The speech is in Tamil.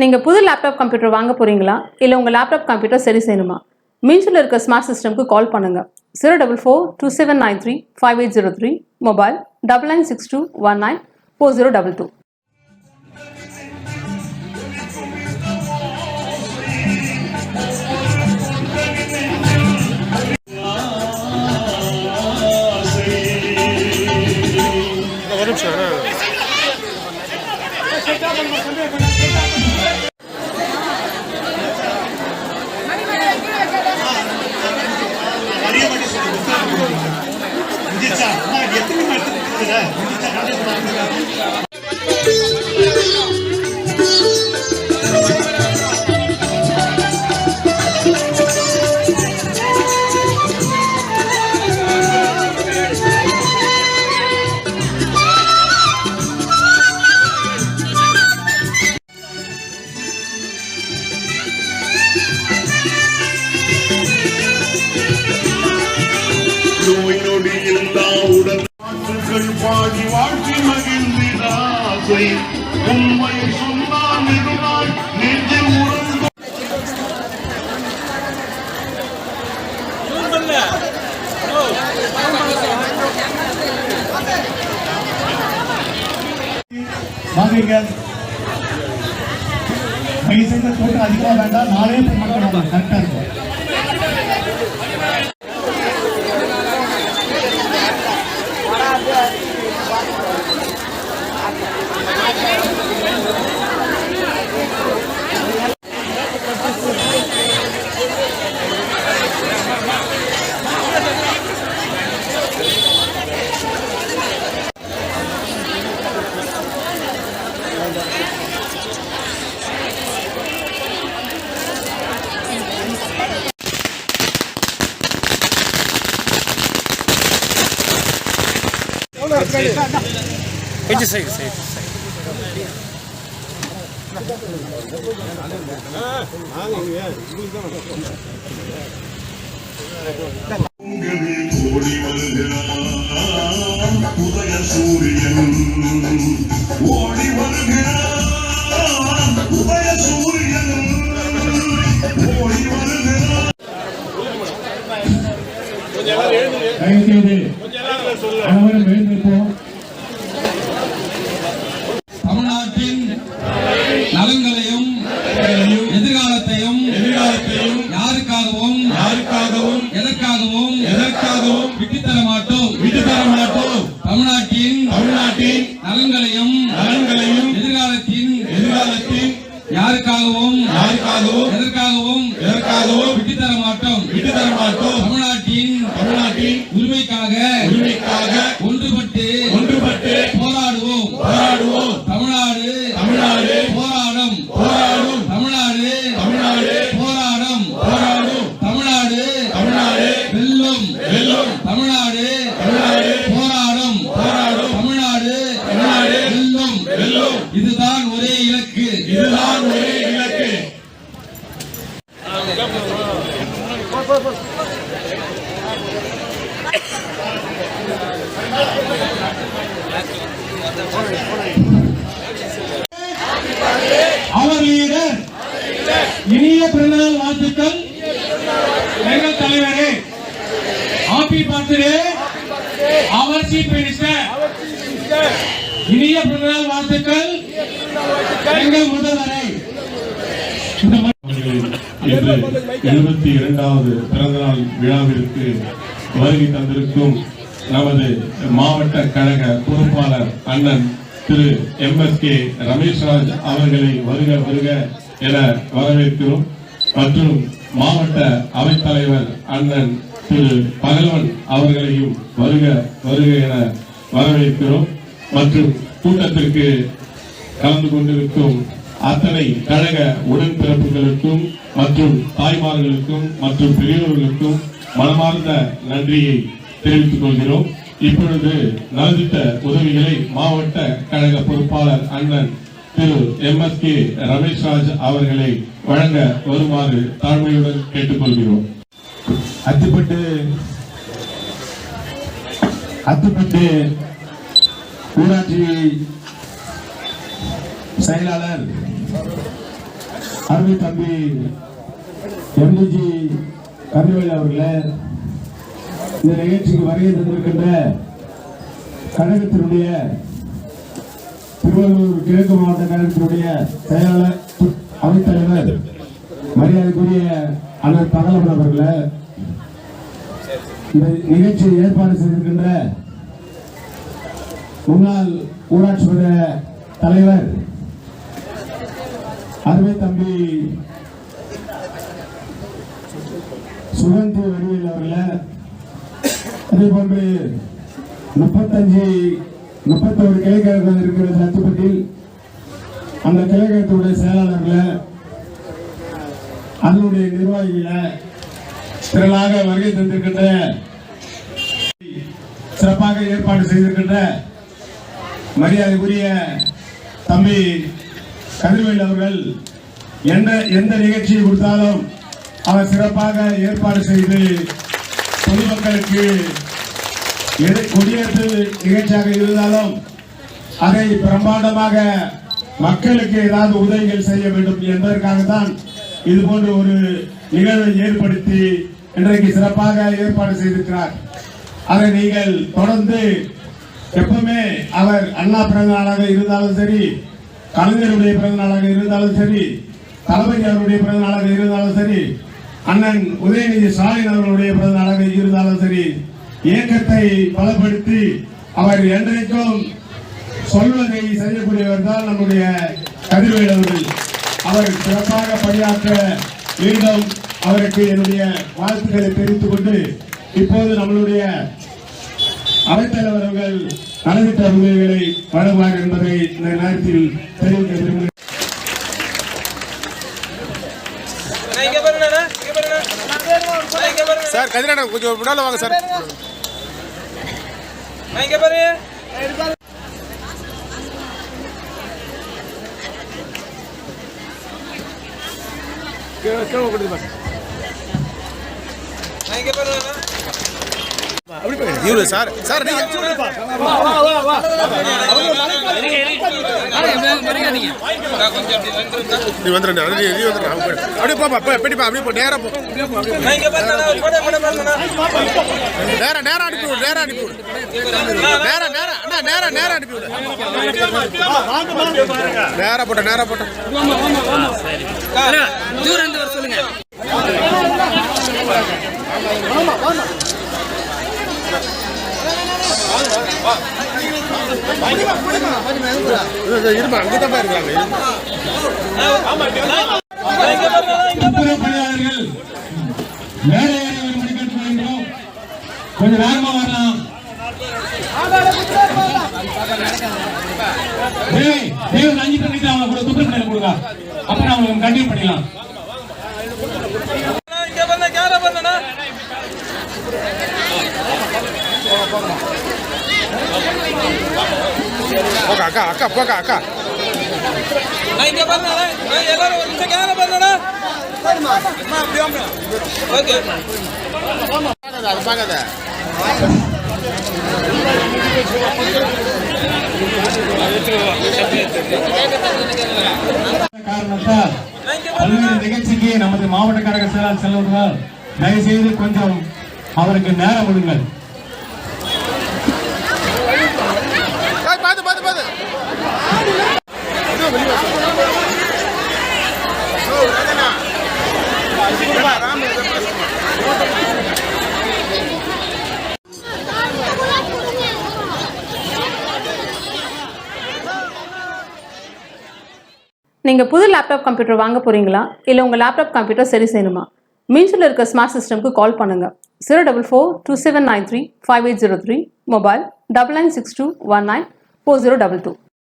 நீங்கள் புது லேப்டாப் கம்ப்யூட்டர் வாங்க போகிறீங்களா இல்லை உங்கள் லேப்டாப் கம்ப்யூட்டர் சரி செய்யணுமா? மீன்ஸில் இருக்க ஸ்மார்ட் சிஸ்டம்க்கு கால் பண்ணுங்கள். 04427935803, மொபைல் 9962194022. பாடி வாழ்த்தி மகிழ்ந்தினாசை உண்மை சொன்னால் நெடுநாள் நெஞ்சில் உறங்கும். கூட்டம் அதிகமா வேண்டாம், 4 பேர் மட்டும் கரெக்டா இருக்கும். கொஞ்சம் சைடு ஓடி வருகிறான் உதய சூரியன், ஓடி வருகிறான் உதய சூரியன், ஓடி வருகிறான். தமிழ்நாட்டின் நலன்களையும் எதிர்காலத்தையும் யாருக்காகவும் எதற்காகவும் விட்டுத்தர மாட்டோம். தமிழ்நாட்டின் நலன்களையும் எதிர்காலத்தின் யாருக்காகவும் எதற்காகவும் விட்டுத்தர மாட்டோம். தமிழ்நாட்டின் உரிமைக்காக ஒன்றுபட்டு போராடுவோம். தமிழ்நாடு போராடும். தமிழ்நாடு போராடும். தமிழ்நாடு வெல்லும். தமிழ்நாடு போராடும். தமிழ்நாடு வெல்லும். இதுதான் ஒரே இலக்கு. அவர் லீடர் இனிய பிறந்தநாள் வாழ்த்துக்கள் எங்கள் தலைவரே. ஹாப்பி பர்த்டே அவர் சீஃப் மினிஸ்டர். இனிய பிறந்தநாள் வாழ்த்துக்கள் எங்கள் முதல்வரை. 72வது பிறந்தநாள் விழாவிற்கு வருகை தந்திருக்கும் நமது மாவட்ட கழக பொறுப்பாளர் அண்ணன் திரு MSK ரமேஷ்ராஜ் அவர்களை வருக என வரவேற்கிறோம். மற்றும் மாவட்ட அவைத்தலைவர் அண்ணன் திரு பகல்வன் அவர்களையும் வருக என வரவேற்கிறோம். மற்றும் கூட்டத்திற்கு கலந்து கொண்டிருக்கும் அத்தனை கழக உடன்பிறப்புகளுக்கும் மற்றும் தாய்மார்களுக்கும் மற்றும் பெரியவர்களுக்கும் மனமார்ந்த நன்றியை தெரிவித்துக் கொள்கிறோம். இப்பொழுது நலத்திட்ட உதவிகளை மாவட்ட கழக பொறுப்பாளர் அண்ணன் திரு MSK ரமேஷ்ராஜ் அவர்களை வழங்க வருமாறு தாழ்மையுடன் கேட்டுக்கொள்கிறோம். அத்துப்பட்டு ஊராட்சி செயலாளர் அருமை தம்பி எம்ஜி கருவேல் அவர்களே, இந்த நிகழ்ச்சிக்கு வருகை தந்திருக்கின்ற கழகத்தினுடைய திருவள்ளூர் கிழக்கு மாவட்ட கழகத்தினுடைய செயலாளர் அவைத்தலைவர் மரியாதைக்குரிய அண்ணன் தகவல் அவர்களே, இந்த நிகழ்ச்சியை ஏற்பாடு செய்திருக்கின்ற முன்னாள் ஊராட்சி மன்ற தலைவர் அருமை தம்பி சுகந்தி வடிவேல் அவர்களே, அதே போன்று 31 கிளைக்கழகம் இருக்கிறது அத்துப்பட்டியில், அந்த கிளைக்கழகத்துடைய செயலாளர்கள அதனுடைய நிர்வாகிகள திரளாக வருகை தந்திருக்கின்ற சிறப்பாக ஏற்பாடு செய்திருக்கின்ற மரியாதைக்குரிய தம்பி கதிர்வேல் அவர்கள் எந்த நிகழ்ச்சியை கொடுத்தாலும் அவர் சிறப்பாக ஏற்பாடு செய்து பொதுமக்களுக்கு குடியேற்று நிகழ்ச்சியாக இருந்தாலும் அதை பிரம்மாண்டமாக மக்களுக்கு ஏதாவது உதவிகள் செய்ய வேண்டும் என்பதற்காகத்தான் இது போன்ற ஒரு நிகழ்வை ஏற்படுத்தி இன்றைக்கு சிறப்பாக ஏற்பாடு செய்திருக்கிறார். அதை நீங்கள் தொடர்ந்து எப்பவுமே அவர் அண்ணா பிறந்த நாளாக இருந்தாலும் சரி, கலைஞருடைய பிறந்த நாளாக இருந்தாலும் சரி, தளபதி அவருடைய பிறந்த நாளாக இருந்தாலும் சரி, அண்ணன் உதயநிதி ஸ்டாலின் அவர்களுடைய பிறந்த நாளாக இருந்தாலும் சரி, இயக்கத்தை பலப்படுத்தி அவர் என்றைக்கும் சொல்வதை செய்யக்கூடியவர் தான் நம்முடைய கதிர்வேல் அவர்கள். அவர் சிறப்பாக பணியாற்ற மீண்டும் அவருக்கு என்னுடைய வாழ்த்துக்களை தெரிவித்துக் கொண்டு இப்போது நம்மளுடைய அவைத்தலைவர் அவர்கள் நலத்திட்ட உதவிகளை வழங்குவார் என்பதை இந்த நேரத்தில் தெரிவிக்க விரும்புகிறேன். சார் கதிரண்ணா கொஞ்சம் முன்னால வாங்க சார். இவரு சார் சார் நீங்க நீ வந்துடுங்க அப்படியே பாப்பா பெட்டிப்பா அப்படியே போ நேரா போ நேரா அனுப்பி விடு நேரா அனுப்பி விடு நேரா அனுப்பி விடு நேரா போட்ட தூரம் இருந்து வர சொல்லுங்க. இருமா அங்கதான் இருக்காங்க. பணியாளர்கள் வேலை கொஞ்சம் வேகமா வரலாம். அஞ்சு பண்ணிட்டு அவங்க கூட துப்பு பண்ணி கொடுங்க, அப்புறம் அவங்களுக்கு கண்டினியூ பண்ணிடலாம். அக்கா அக்கா போக்கா அக்கா அது பார்க்காத காரணத்தால் பல்வேறு நிகழ்ச்சிக்கு நமது மாவட்ட கழக செயலாளர் செல்வர்கள் தயவுசெய்து கொஞ்சம் அவருக்கு நேரம் கொடுங்கள். நீங்க புது லேப்டாப் கம்ப்யூட்டர் வாங்க போறீங்களா, இல்ல உங்க லேப்டாப் கம்ப்யூட்டர் சரி செய்யணுமா? மீன்ஸ்ல இருக்க ஸ்மார்ட் சிஸ்டம்க்கு கால் பண்ணுங்க. 04427935803, மொபைல் 9962194022.